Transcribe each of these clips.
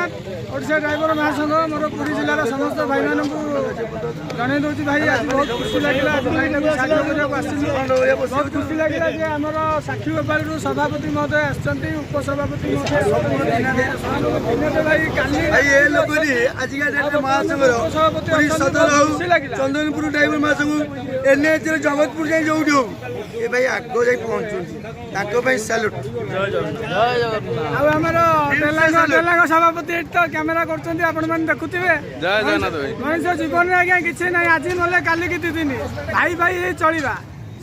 Jagannath Odisha driver महासंघ मोर पुरी जिलार समस्त भाई मानू जन दूसरी भाई आज बहुत खुशी लगे आज बहुत खुशी लगे जे आम साक्षी गोपाल सभापति महोदय उपसभापति चंदनपुर ड्राइवर महासंघ एनएच जगतपुर जाए जो ये भाई आग जाए पहुंचुंट सैल्यूट आम सभापति तो कैमेरा कर देखुवे मनुष्य जीवन में आज्ञा किसी ना आज ना काली की दिन भाई भाई ये चलवा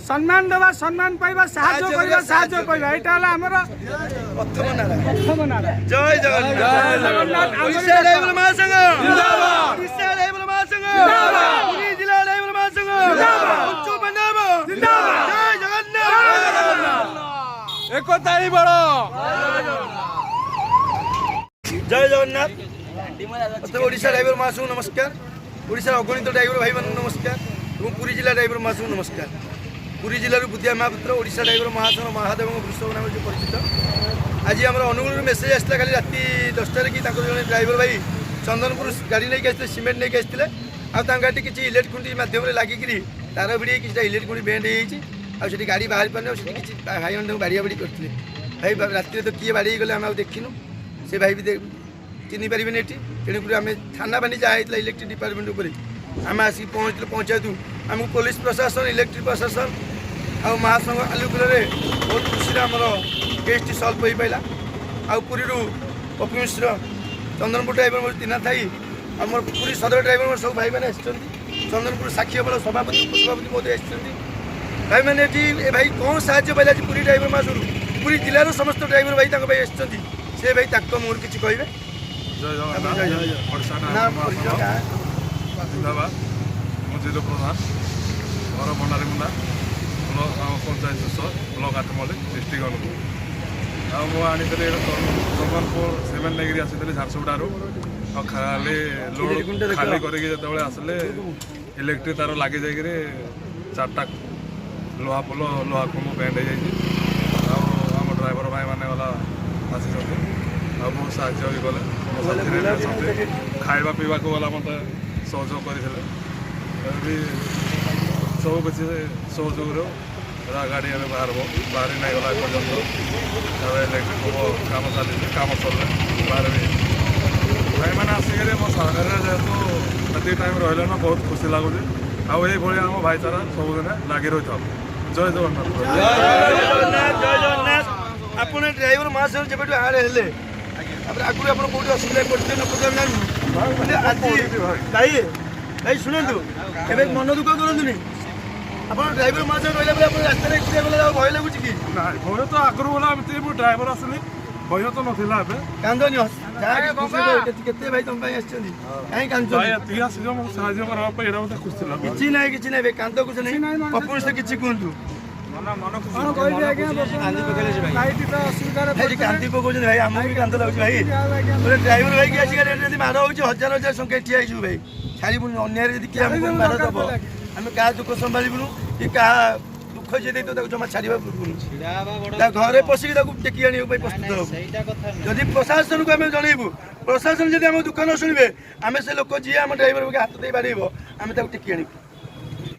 सम्मान देवा सम्मान पाइबा साहाय्य करबा साहाय्य पाइबा एटा हला हमर प्रथम नारा जय जगन्नाथ ओडिशा ड्राइवर महासंघ जिंदाबाद ओडिशा ड्राइवर महासंघ जिंदाबाद पुरी जिला ड्राइवर महासंघ जिंदाबाद उच्च पंजाब जिंदाबाद जय जगन्नाथ एकता ही बड़ो जय जगन्नाथ ओडिशा ड्राइवर महासंघ नमस्कार ओडिशा अगणित ड्राइवर भाई मान नमस्कार और पुरी जिला ड्राइवर महासंघ नमस्कार पुरी जिलूर बुद्धिया महापुत्र ओडिशा ड्राइवर महासंघ महादेव वृषभ नाम जो परिचित आज आम अनुगुल मेसेज आसला खाली राति 10टार कि जन ड्राइवर भाई चंदनपुर गाड़ी नहीं आसते सिमेंट नहीं आसते आगे किसी इलेक्ट्रिक खुंटी मध्यम लागिक तार भिड़ी किसी इलेक्ट्रिक खुंटी बेंड होती गाड़ी बाहर पाने किसी भाई मैंने बाड़िया बाड़ी करते भाई राति तो किए बाड़ी गले आम देखिनु से भाई भी चिन्ह पारे ये तेणुक आम थाना बानी जहाँ इलेक्ट्रिक डिपार्टमेंट आम आसिक पहुँचल पंचायत आमको पुलिस प्रशासन इलेक्ट्रिक प्रशासन आ महासंघ आलुपुर बहुत खुशी आमर केस टी सल्व हो पाला आरी पपी मिश्र चंदनपुर ड्राइवर तीना थाई आम पूरी सदर ड्राइवर सब भाई मैंने चंदनपुर साक्षी बल सभापति उपसभापति महोदय भाई मैंने भाई कौन साहाय्य पाला पूरी ड्राइवर महासंघ पूरी जिलार समस्त ड्राइवर भाई से भाई मोर किसी कहे जिंदाबाद मुझे प्रधान घर भंडारीमुंडा पंचायत ब्लक आठमल्ली डिस्ट्रिक्ट अनुगुल आनी चंदनपुर सिमेंट नहीं आसी झारसुगुड़ारू खाली लोड खाली करके आसले इलेक्ट्रिक तार लगे जाए 4टा लोहा पोल लोहा कुंभ बेंड हो जाम ड्राइवर भाई मैंने गला आसी बहुत साहय भी कले खावा पीवा गला मत सहयोग करते सब किसी सहयोग गाड़ी बाहर बाहरी नहीं गला पर्यटन इलेक्ट्रिक कम चली कम चलने बाहर भी भाई मैंने आसिक मो सागर जेहतु ये टाइम रही बहुत खुशी लगुच आम भाईचारा सबुदिन लगे रही था जय जगन्नाथ जय जगन्नाथ आप ड्राइवर महासंघ जब आड़ हेले आगुरी आप कौटी असुविधा पड़ते न पड़ते आज भाई भाई शुणु ए मन दुख करूँ आप ड्राइवर महासंघ रहा रास्ता गला भय लगुच कि भय तो आगु गला ड्राइवर आसली भय तो नाला कांदनी केते भाई तुम कहीं कांद खुशी किसी ना कि कांद कुछ नहीं पपुन से किसी कहतु कांदी पकाउन भाई आमको भी कांद लगे भाई ड्राइवर भाई आसिक माड़ हो 1000 संख्या ठिया भाई छाड़ू अन्याय किए माड़ दब आम क्या दुख संभालुनु कि क्या दुख जी तो जमा छाड़ा घरे पशिक टेकी आने प्रस्तुत हो जदि प्रशासन को आम जनइबू प्रशासन जब आम दुख न शुणे आम से लोक जी आम ड्राइवर हाथ दे बाड़े आम टेकी आनबू